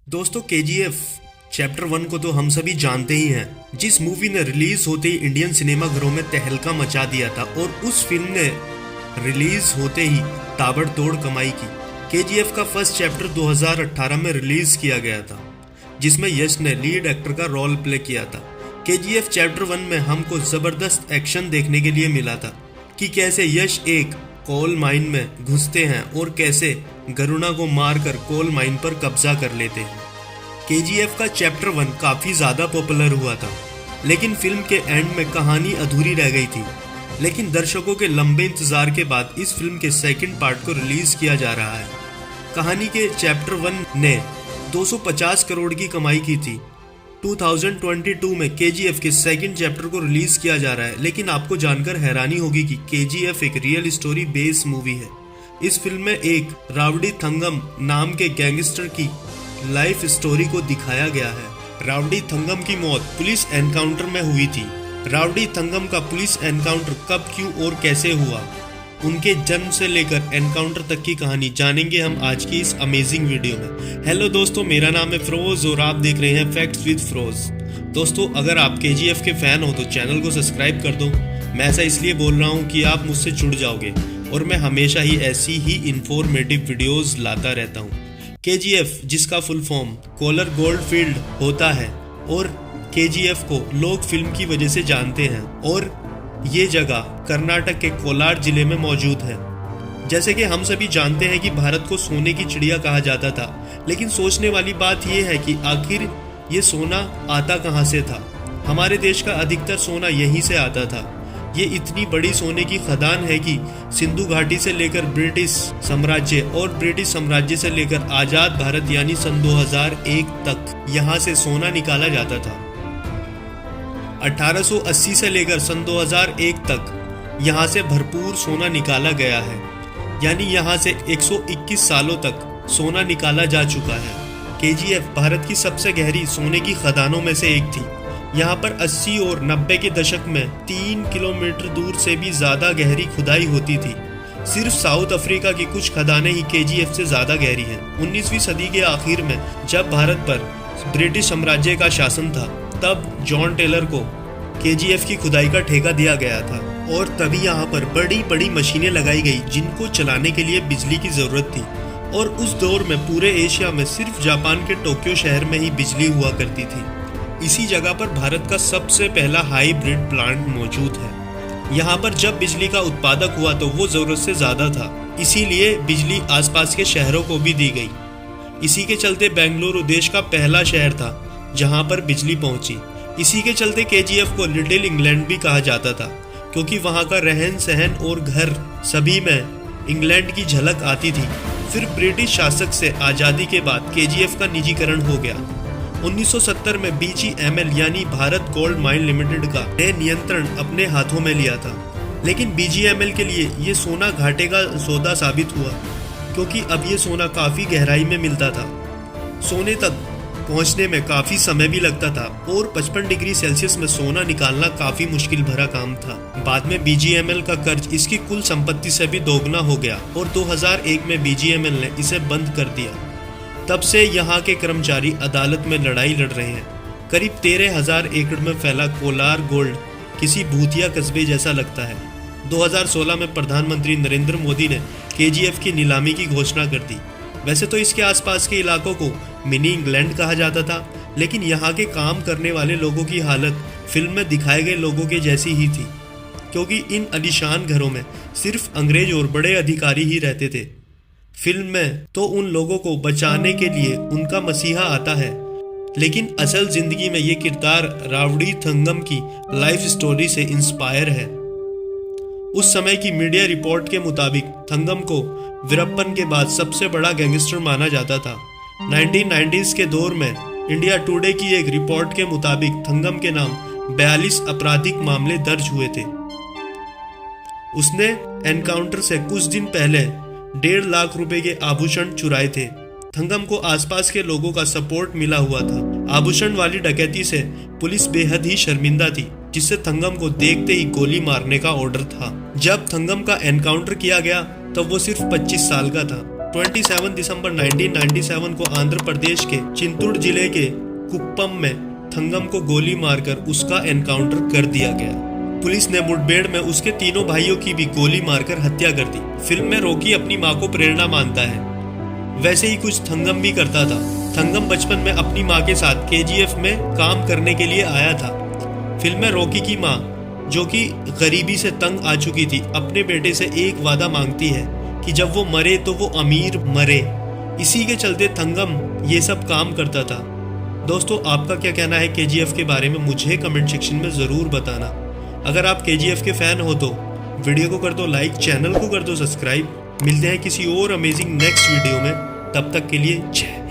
दोस्तों KGF chapter 1 को तो हम सभी जानते ही हैं, जिस मूवी ने रिलीज होते ही इंडियन सिनेमा घरों में तहलका मचा दिया था और उस फिल्म ने रिलीज होते ही ताबड़तोड़ कमाई की। केजीएफ का फर्स्ट चैप्टर 2018 में रिलीज किया गया था, जिसमें यश ने लीड एक्टर का रोल प्ले किया था। केजीएफ चैप्टर 1 में हमको जबरदस्त एक्शन देखने के लिए मिला था कि कैसे यश एक कोल माइन में घुसते हैं और कैसे गरुणा को मारकर कोल माइन पर कब्जा कर लेते हैं। केजीएफ का चैप्टर 1 काफ़ी ज़्यादा पॉपुलर हुआ था, लेकिन फिल्म के एंड में कहानी अधूरी रह गई थी। लेकिन दर्शकों के लंबे इंतजार के बाद इस फिल्म के सेकंड पार्ट को रिलीज किया जा रहा है। कहानी के चैप्टर 1 ने 250 करोड़ की कमाई की थी। 2022 में केजीएफ के सेकंड चैप्टर को रिलीज किया जा रहा है, लेकिन आपको जानकर हैरानी होगी कि केजीएफ एक रियल स्टोरी बेस मूवी है। इस फिल्म में एक राउडी थंगम नाम के गैंगस्टर की लाइफ स्टोरी को दिखाया गया है। राउडी थंगम की मौत पुलिस एनकाउंटर में हुई थी। राउडी थंगम का पुलिस एनकाउंटर कब, क्यों और कैसे हुआ, उनके जन्म से लेकर एनकाउंटर तक की कहानी जानेंगे हम आज की इस अमेजिंग वीडियो में। हेलो दोस्तों, मेरा नाम है फरोज और आप देख रहे हैं फैक्ट्स विद फरोज। दोस्तों, अगर आप केजीएफ के फैन हो तो चैनल को सब्सक्राइब कर दो। मैं ऐसा इसलिए बोल रहा हूँ कि आप मुझसे जुड़ जाओगे और मैं हमेशा ही ऐसी ही इंफॉर्मेटिव वीडियोस लाता रहता हूँ। केजीएफ, जिसका फुल फॉर्म कोलर गोल्डफील्ड होता है, और केजीएफ को लोग फिल्म की वजह से जानते हैं, और ये जगह कर्नाटक के कोलार जिले में मौजूद है। जैसे कि हम सभी जानते हैं कि भारत को सोने की चिड़िया कहा जाता था, लेकिन सोचने वाली बात यह है कि आखिर ये सोना आता कहाँ से था। हमारे देश का अधिकतर सोना यहीं से आता था। ये इतनी बड़ी सोने की खदान है कि सिंधु घाटी से लेकर ब्रिटिश साम्राज्य और ब्रिटिश साम्राज्य से लेकर आज़ाद भारत यानी सन 2001 तक यहाँ से सोना निकाला जाता था। 1880 से लेकर सन 2001 तक यहाँ से भरपूर सोना निकाला गया है, यानी यहाँ से 121 सालों तक सोना निकाला जा चुका है। केजीएफ भारत की सबसे गहरी सोने की खदानों में से एक थी। यहाँ पर 80 और 90 के दशक में 3 किलोमीटर दूर से भी ज़्यादा गहरी खुदाई होती थी। सिर्फ साउथ अफ्रीका की कुछ खदानें ही केजीएफ से ज़्यादा गहरी हैं। 19वीं सदी के आखिर में जब भारत पर ब्रिटिश साम्राज्य का शासन था, तब जॉन टेलर को केजीएफ की खुदाई का ठेका दिया गया था, और तभी यहाँ पर बड़ी बड़ी मशीनें लगाई गई जिनको चलाने के लिए बिजली की ज़रूरत थी। और उस दौर में पूरे एशिया में सिर्फ जापान के टोक्यो शहर में ही बिजली हुआ करती थी। इसी जगह पर भारत का सबसे पहला हाइब्रिड प्लांट मौजूद है। यहाँ पर जब बिजली का उत्पादक हुआ तो वो ज़रूरत से ज़्यादा था, इसीलिए बिजली आसपास के शहरों को भी दी गई। इसी के चलते बेंगलुरु देश का पहला शहर था जहाँ पर बिजली पहुँची। इसी के चलते केजीएफ को लिटिल इंग्लैंड भी कहा जाता था, क्योंकि वहाँ का रहन सहन और घर सभी में इंग्लैंड की झलक आती थी। फिर ब्रिटिश शासक से आज़ादी के बाद केजीएफ का निजीकरण हो गया। 1970 में बीजीएमएल यानी भारत गोल्ड माइन लिमिटेड का नियंत्रण अपने हाथों में लिया था, लेकिन बीजीएमएल के लिए ये सोना घाटे का सौदा साबित हुआ, क्योंकि अब ये सोना काफ़ी गहराई में मिलता था। सोने तक पहुंचने में काफ़ी समय भी लगता था और 55 डिग्री सेल्सियस में सोना निकालना काफ़ी मुश्किल भरा काम था। बाद में बीजीएमएल का कर्ज इसकी कुल संपत्ति से भी दोगुना हो गया और 2001 में बीजीएमएल ने इसे बंद कर दिया। तब से यहाँ के कर्मचारी अदालत में लड़ाई लड़ रहे हैं। करीब 13,000 एकड़ में फैला कोलार गोल्ड किसी भूतिया कस्बे जैसा लगता है। 2016 में प्रधानमंत्री नरेंद्र मोदी ने केजीएफ की नीलामी की घोषणा कर दी। वैसे तो इसके आसपास के इलाकों को मिनी इंग्लैंड कहा जाता था, लेकिन यहाँ के काम करने वाले लोगों की हालत फिल्म में दिखाए गए लोगों के जैसी ही थी, क्योंकि इन आलीशान घरों में सिर्फ अंग्रेज और बड़े अधिकारी ही रहते थे। फिल्म में तो उन लोगों को बचाने के लिए उनका मसीहा आता है, लेकिन असल जिंदगी में ये किरदार राउडी थंगम की लाइफ स्टोरी से इंस्पायर है। उस समय की मीडिया रिपोर्ट के मुताबिक थंगम को वीरप्पन के बाद सबसे बड़ा गैंगस्टर माना जाता था। 1990s के दौर में इंडिया टुडे की एक रिपोर्ट के मुताबिक थंगम के नाम 42 आपराधिक मामले दर्ज हुए थे। उसने एनकाउंटर से कुछ दिन पहले 1.5 लाख रुपए के आभूषण चुराए थे। थंगम को आसपास के लोगों का सपोर्ट मिला हुआ था। आभूषण वाली डकैती से पुलिस बेहद ही शर्मिंदा थी, जिससे थंगम को देखते ही गोली मारने का ऑर्डर था। जब थंगम का एनकाउंटर किया गया तब वो सिर्फ 25 साल का था। 27 दिसंबर 1997 को आंध्र प्रदेश के चिंतूर जिले के कुप्पम में थंगम को गोली मारकर उसका एनकाउंटर कर दिया गया। पुलिस ने मुठभेड़ में उसके तीनों भाइयों की भी गोली मारकर हत्या कर दी। फिल्म में रॉकी अपनी माँ को प्रेरणा मानता है, वैसे ही कुछ थंगम भी करता था। थंगम बचपन में अपनी माँ के साथ केजीएफ में काम करने के लिए आया था। फिल्म में रॉकी की माँ, जो कि गरीबी से तंग आ चुकी थी, अपने बेटे से एक वादा मांगती है कि जब वो मरे तो वो अमीर मरे। इसी के चलते थंगम ये सब काम करता था। दोस्तों, आपका क्या कहना है केजीएफ के बारे में, मुझे कमेंट सेक्शन में ज़रूर बताना। अगर आप केजीएफ के फैन हो तो वीडियो को कर दो लाइक, चैनल को कर दो सब्सक्राइब। मिलते हैं किसी और अमेजिंग नेक्स्ट वीडियो में, तब तक के लिए जय।